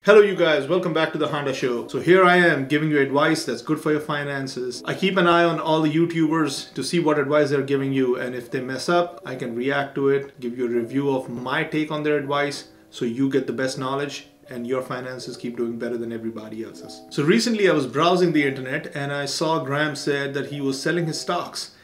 Hello you guys, welcome back to the Honda Show. So here I am giving you advice that's good for your finances. I keep an eye on all the YouTubers to see what advice they're giving you, and if they mess up, I can react to it, give you a review of my take on their advice so you get the best knowledge and your finances keep doing better than everybody else's. So recently I was browsing the internet and I saw Graham said that he was selling his stocks.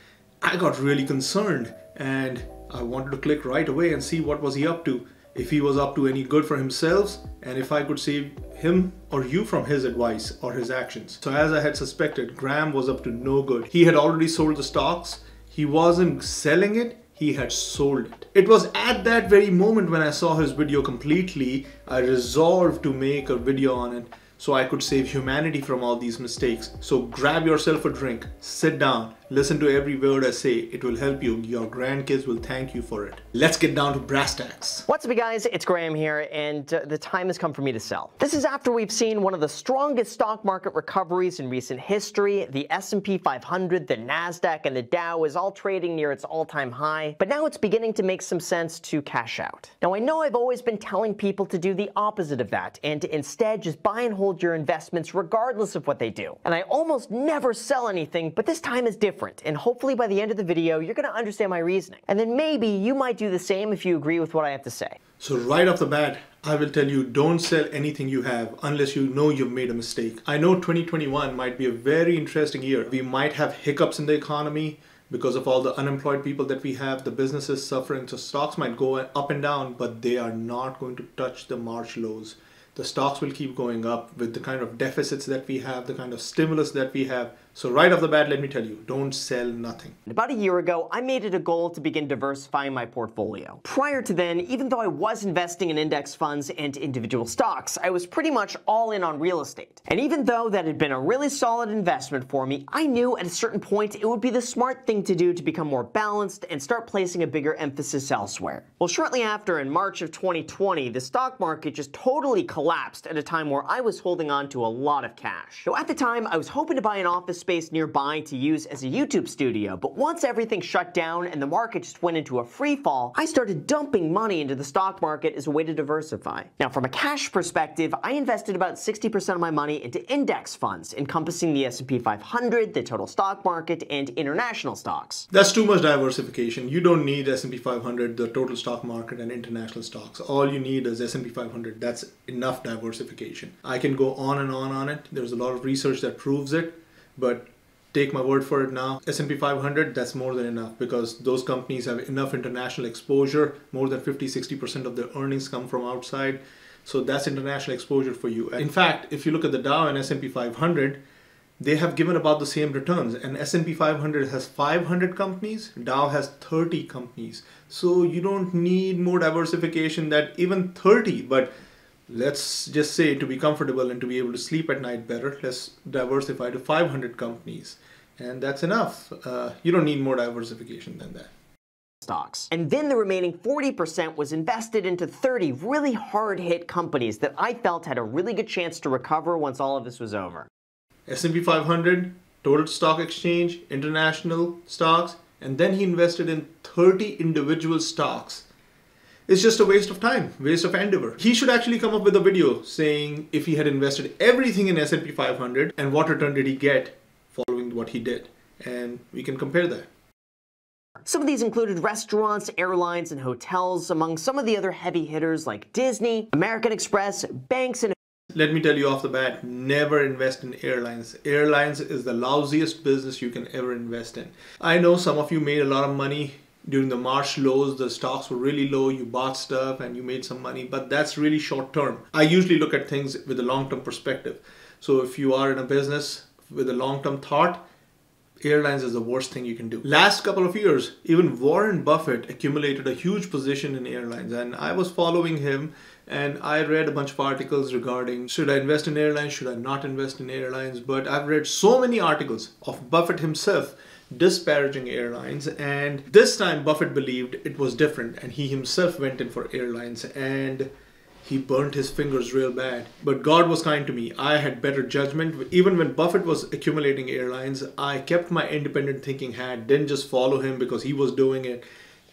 I got really concerned and I wanted to click right away and see what was he up to. If he was up to any good for himself, and if I could save him or you from his advice or his actions. So as I had suspected, Graham was up to no good. He had already sold the stocks. He wasn't selling it, he had sold it. It was at that very moment when I saw his video completely, I resolved to make a video on it so I could save humanity from all these mistakes. So grab yourself a drink, sit down, listen to every word I say. It will help you. Your grandkids will thank you for it. Let's get down to brass tacks. What's up, you guys? It's Graham here, and the time has come for me to sell. This is after we've seen one of the strongest stock market recoveries in recent history. The S&P 500, the NASDAQ, and the Dow is all trading near its all-time high, but now it's beginning to make some sense to cash out. Now, I know I've always been telling people to do the opposite of that, and to instead just buy and hold your investments regardless of what they do. And I almost never sell anything, but this time is different. And hopefully by the end of the video, you're going to understand my reasoning. And then maybe you might do the same if you agree with what I have to say. So right off the bat, I will tell you, don't sell anything you have unless you know you've made a mistake. I know 2021 might be a very interesting year. We might have hiccups in the economy because of all the unemployed people that we have, the businesses suffering. So stocks might go up and down, but they are not going to touch the March lows. The stocks will keep going up with the kind of deficits that we have, the kind of stimulus that we have. So right off the bat, let me tell you, don't sell nothing. About a year ago, I made it a goal to begin diversifying my portfolio. Prior to then, even though I was investing in index funds and individual stocks, I was pretty much all in on real estate. And even though that had been a really solid investment for me, I knew at a certain point it would be the smart thing to do to become more balanced and start placing a bigger emphasis elsewhere. Well, shortly after, in March of 2020, the stock market just totally collapsed at a time where I was holding on to a lot of cash. So at the time, I was hoping to buy an office space nearby to use as a YouTube studio, but once everything shut down and the market just went into a free fall, I started dumping money into the stock market as a way to diversify. Now, from a cash perspective, I invested about 60% of my money into index funds, encompassing the S&P 500, the total stock market, and international stocks. That's too much diversification. You don't need S&P 500, the total stock market, and international stocks. All you need is S&P 500. That's enough diversification. I can go on and on it. There's a lot of research that proves it, but take my word for it now. S&P 500, that's more than enough because those companies have enough international exposure. More than 50-60% of their earnings come from outside. So that's international exposure for you. In fact, if you look at the Dow and S&P 500, they have given about the same returns. And S&P 500 has 500 companies, Dow has 30 companies. So you don't need more diversification than even 30, but let's just say to be comfortable and to be able to sleep at night better, let's diversify to 500 companies. And that's enough. You don't need more diversification than that. Stocks. And then the remaining 40% was invested into 30 really hard-hit companies that I felt had a really good chance to recover once all of this was over. S&P 500, total stock exchange, international stocks, and then he invested in 30 individual stocks. It's just a waste of time, waste of endeavor. He should actually come up with a video saying if he had invested everything in S&P 500 and what return did he get following what he did. And we can compare that. Some of these included restaurants, airlines, and hotels, among some of the other heavy hitters like Disney, American Express, banks, and... Let me tell you off the bat, never invest in airlines. Airlines is the lousiest business you can ever invest in. I know some of you made a lot of money during the March lows. The stocks were really low, you bought stuff and you made some money, but that's really short term. I usually look at things with a long-term perspective. So if you are in a business with a long-term thought, airlines is the worst thing you can do. Last couple of years, even Warren Buffett accumulated a huge position in airlines, and I was following him and I read a bunch of articles regarding should I invest in airlines, should I not invest in airlines, but I've read so many articles of Buffett himself disparaging airlines, and this time Buffett believed it was different and he himself went in for airlines and he burnt his fingers real bad. But God was kind to me. I had better judgment. Even when Buffett was accumulating airlines, I kept my independent thinking hat, didn't just follow him because he was doing it.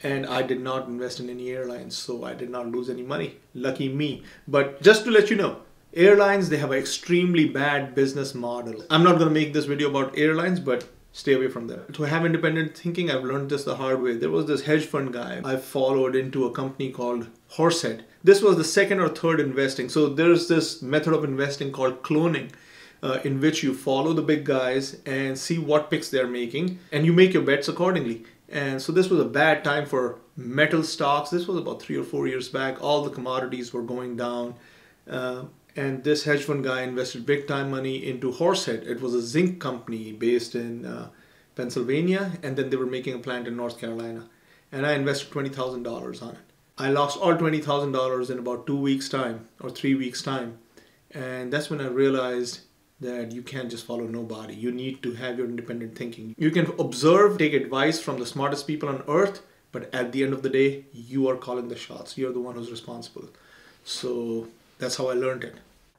And I did not invest in any airlines, so I did not lose any money. Lucky me. But just to let you know, Airlines, they have an extremely bad business model. I'm not going to make this video about airlines, but stay away from them. To have independent thinking, I've learned this the hard way. There was this hedge fund guy I followed into a company called Horsehead. This was the second or third investing. So there's this method of investing called cloning, in which you follow the big guys and see what picks they're making, and you make your bets accordingly. And so this was a bad time for metal stocks. This was about 3 or 4 years back. All the commodities were going down. And this hedge fund guy invested big time money into Horsehead. It was a zinc company based in Pennsylvania, and then they were making a plant in North Carolina. And I invested $20,000 on it. I lost all $20,000 in about 2 weeks time or 3 weeks time. And that's when I realized that you can't just follow nobody. You need to have your independent thinking. You can observe, take advice from the smartest people on earth, but at the end of the day, you are calling the shots. You're the one who's responsible. So that's how I learned it.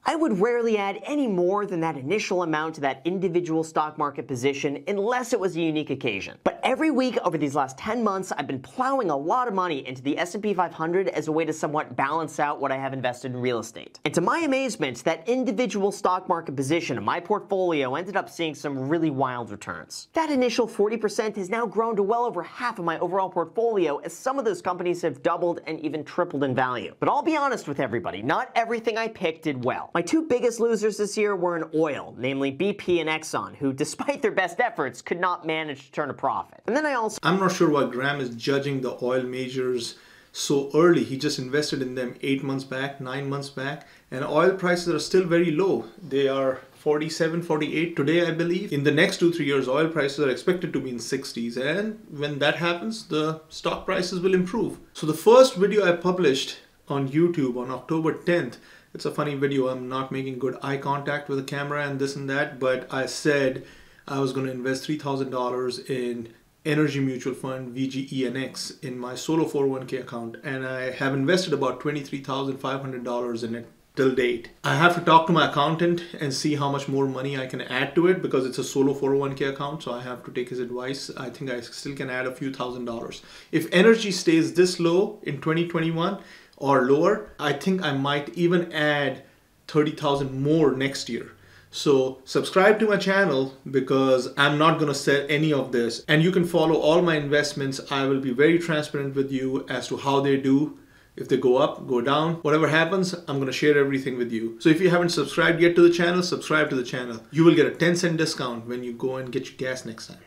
I would rarely add any more than that initial amount to that individual stock market position unless it was a unique occasion. But every week over these last 10 months, I've been plowing a lot of money into the S&P 500 as a way to somewhat balance out what I have invested in real estate. And to my amazement, that individual stock market position in my portfolio ended up seeing some really wild returns. That initial 40% has now grown to well over half of my overall portfolio, as some of those companies have doubled and even tripled in value. But I'll be honest with everybody, not everything I picked did well. My two biggest losers this year were in oil, namely BP and Exxon, who despite their best efforts could not manage to turn a profit. And then I'm not sure why Graham is judging the oil majors so early. He just invested in them 8 months back, 9 months back, and oil prices are still very low. They are 47, 48 today, I believe. In the next 2-3 years, oil prices are expected to be in 60s, and when that happens, the stock prices will improve. So the first video I published on YouTube on October 10th, it's a funny video. I'm not making good eye contact with the camera and this and that, but I said I was going to invest $3,000 in Energy Mutual Fund, VGENX, in my solo 401k account, and I have invested about $23,500 in it till date. I have to talk to my accountant and see how much more money I can add to it because it's a solo 401k account, so I have to take his advice. I think I still can add a few $1,000s. If energy stays this low in 2021 or lower, I think I might even add 30,000 more next year. So subscribe to my channel because I'm not going to sell any of this, and you can follow all my investments. I will be very transparent with you as to how they do. If they go up, go down, whatever happens, I'm going to share everything with you. So if you haven't subscribed yet to the channel, subscribe to the channel. You will get a 10-cent discount when you go and get your gas next time.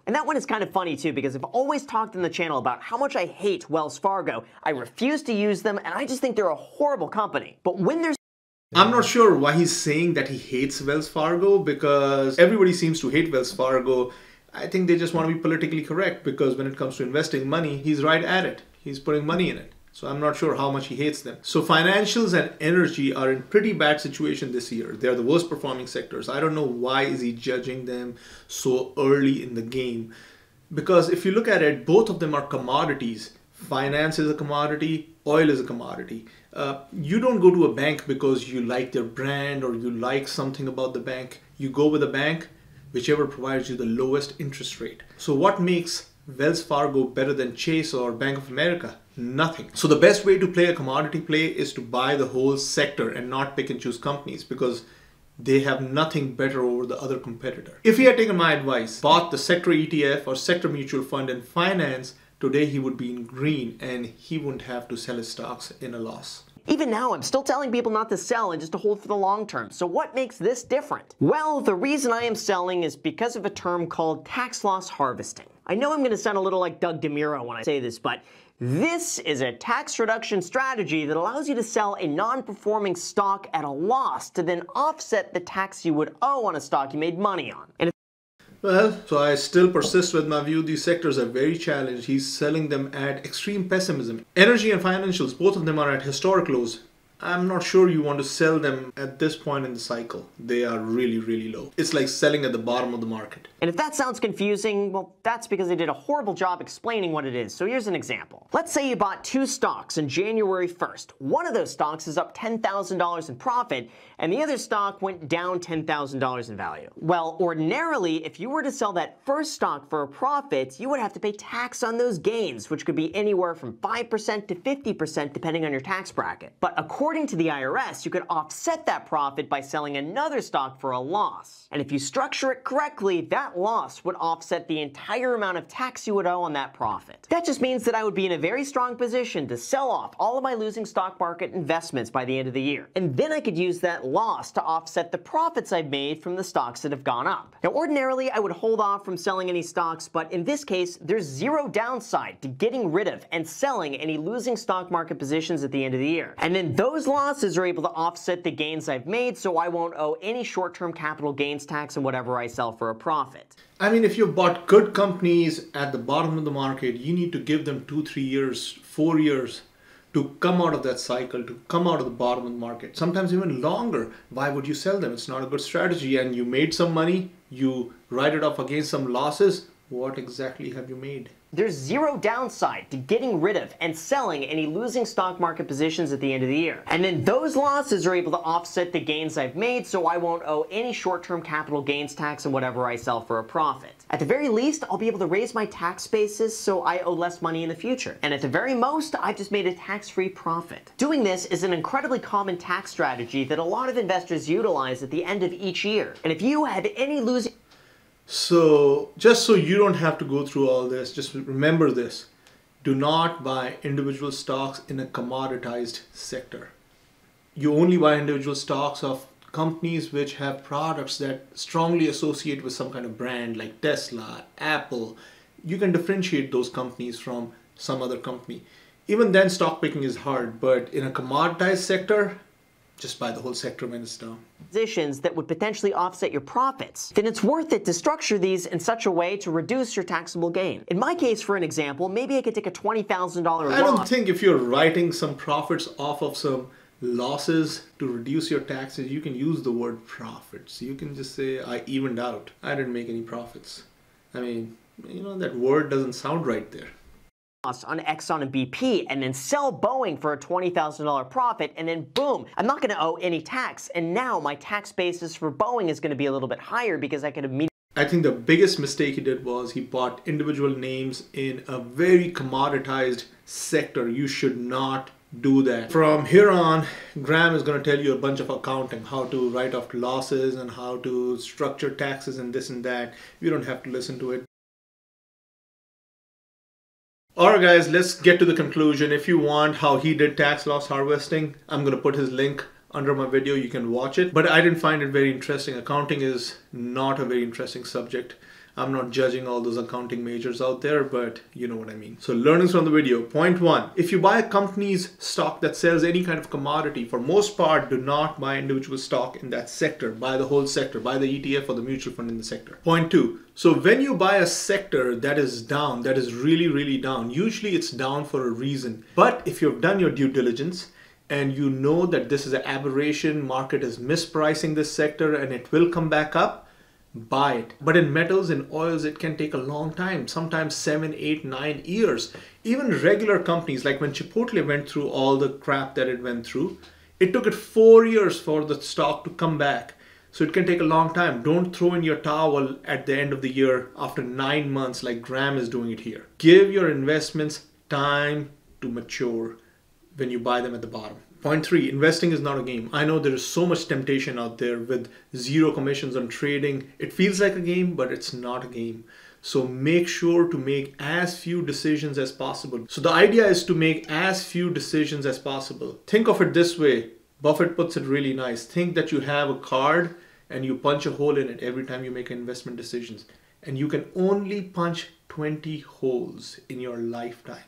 And that one is kind of funny too, because I've always talked in the channel about how much I hate Wells Fargo. I refuse to use them, and I just think they're a horrible company. But when there's I'm not sure why he's saying that he hates Wells Fargo, because everybody seems to hate Wells Fargo. I think they just want to be politically correct, because when it comes to investing money, he's right at it. He's putting money in it. So I'm not sure how much he hates them. So financials and energy are in pretty bad situation this year. They're the worst performing sectors. I don't know why is he judging them so early in the game. Because if you look at it, both of them are commodities. Finance is a commodity, oil is a commodity. You don't go to a bank because you like their brand or you like something about the bank. You go with a bank, whichever provides you the lowest interest rate. So what makes Wells Fargo better than Chase or Bank of America? Nothing. So the best way to play a commodity play is to buy the whole sector and not pick and choose companies, because they have nothing better over the other competitor. If he had taken my advice, bought the sector ETF or sector mutual fund in finance, today he would be in green and he wouldn't have to sell his stocks in a loss. Even now, I'm still telling people not to sell and just to hold for the long term. So what makes this different? Well, the reason I am selling is because of a term called tax loss harvesting. I know I'm going to sound a little like Doug DeMuro when I say this, but this is a tax reduction strategy that allows you to sell a non-performing stock at a loss to then offset the tax you would owe on a stock you made money on. Well, so I still persist with my view. These sectors are very challenged. He's selling them at extreme pessimism. Energy and financials, both of them are at historic lows. I'm not sure you want to sell them at this point in the cycle. They are really, really low. It's like selling at the bottom of the market. And if that sounds confusing, well, that's because I did a horrible job explaining what it is. So here's an example. Let's say you bought 2 stocks on January 1st. One of those stocks is up $10,000 in profit, and the other stock went down $10,000 in value. Well, ordinarily, if you were to sell that first stock for a profit, you would have to pay tax on those gains, which could be anywhere from 5% to 50% depending on your tax bracket. But according according to the IRS, you could offset that profit by selling another stock for a loss. And if you structure it correctly, that loss would offset the entire amount of tax you would owe on that profit. That just means that I would be in a very strong position to sell off all of my losing stock market investments by the end of the year. And then I could use that loss to offset the profits I've made from the stocks that have gone up. Now, ordinarily, I would hold off from selling any stocks, but in this case, there's zero downside to getting rid of and selling any losing stock market positions at the end of the year. And then those losses are able to offset the gains I've made, so I won't owe any short-term capital gains tax on whatever I sell for a profit. I mean, if you've bought good companies at the bottom of the market, you need to give them 2, 3 years, 4 years to come out of that cycle, to come out of the bottom of the market. Sometimes even longer. Why would you sell them? It's not a good strategy. And you made some money, you write it off against some losses. What exactly have you made? There's zero downside to getting rid of and selling any losing stock market positions at the end of the year. And then those losses are able to offset the gains I've made, so I won't owe any short-term capital gains tax on whatever I sell for a profit. At the very least, I'll be able to raise my tax basis so I owe less money in the future. And at the very most, I've just made a tax-free profit. Doing this is an incredibly common tax strategy that a lot of investors utilize at the end of each year. And if you have any losing... So just so you don't have to go through all this, just remember this. Do not buy individual stocks in a commoditized sector. You only buy individual stocks of companies which have products that strongly associate with some kind of brand like Tesla, Apple. You can differentiate those companies from some other company. Even then, stock picking is hard, but in a commoditized sector, just buy the whole sector when it's down. Positions that would potentially offset your profits, then it's worth it to structure these in such a way to reduce your taxable gain. In my case, for an example, maybe I could take a $20,000 loss. I don't think if you're writing some profits off of some losses to reduce your taxes, you can use the word profits. You can just say, I evened out. I didn't make any profits. I mean, you know, that word doesn't sound right there. On Exxon and BP and then sell Boeing for a $20,000 profit, and then boom, I'm not going to owe any tax, and now my tax basis for Boeing is going to be a little bit higher because I could immediately... I think the biggest mistake he did was he bought individual names in a very commoditized sector. You should not do that. From here on, Graham is going to tell you a bunch of accounting, how to write off losses and how to structure taxes and this and that. You don't have to listen to it. Alright guys, let's get to the conclusion. If you want how he did tax loss harvesting, I'm going to put his link under my video. You can watch it. But I didn't find it very interesting. Accounting is not a very interesting subject. I'm not judging all those accounting majors out there, but you know what I mean. So learnings from the video. Point 1. If you buy a company's stock that sells any kind of commodity, for most part, do not buy individual stock in that sector. Buy the whole sector. Buy the ETF or the mutual fund in the sector. Point 2. So when you buy a sector that is down, that is really, really down, usually it's down for a reason. But if you've done your due diligence and you know that this is an aberration, market is mispricing this sector and it will come back up, buy it. But in metals and oils, it can take a long time, sometimes 7, 8, 9 years. Even regular companies, like when Chipotle went through all the crap that it went through, it took it 4 years for the stock to come back. So it can take a long time. Don't throw in your towel at the end of the year after 9 months like Graham is doing it here. Give your investments time to mature when you buy them at the bottom. Point 3, investing is not a game. I know there is so much temptation out there with zero commissions on trading. It feels like a game, but it's not a game. So make sure to make as few decisions as possible. So the idea is to make as few decisions as possible. Think of it this way. Buffett puts it really nice. Think that you have a card and you punch a hole in it every time you make investment decisions. And you can only punch 20 holes in your lifetime.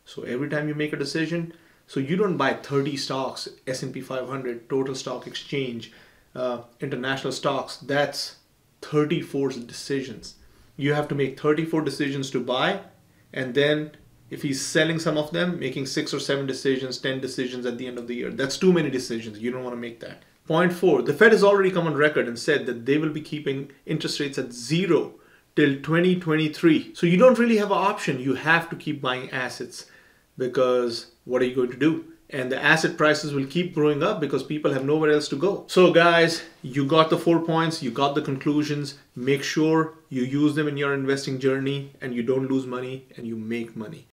So every time you make a decision, so you don't buy 30 stocks, S&P 500, total stock exchange, international stocks. That's 34 decisions. You have to make 34 decisions to buy. And then if he's selling some of them, making 6 or 7 decisions, 10 decisions at the end of the year. That's too many decisions. You don't want to make that. Point 4, the Fed has already come on record and said that they will be keeping interest rates at 0 till 2023. So you don't really have an option. You have to keep buying assets, because what are you going to do? And the asset prices will keep growing up because people have nowhere else to go. So guys, you got the 4 points, you got the conclusions. Make sure you use them in your investing journey and you don't lose money and you make money.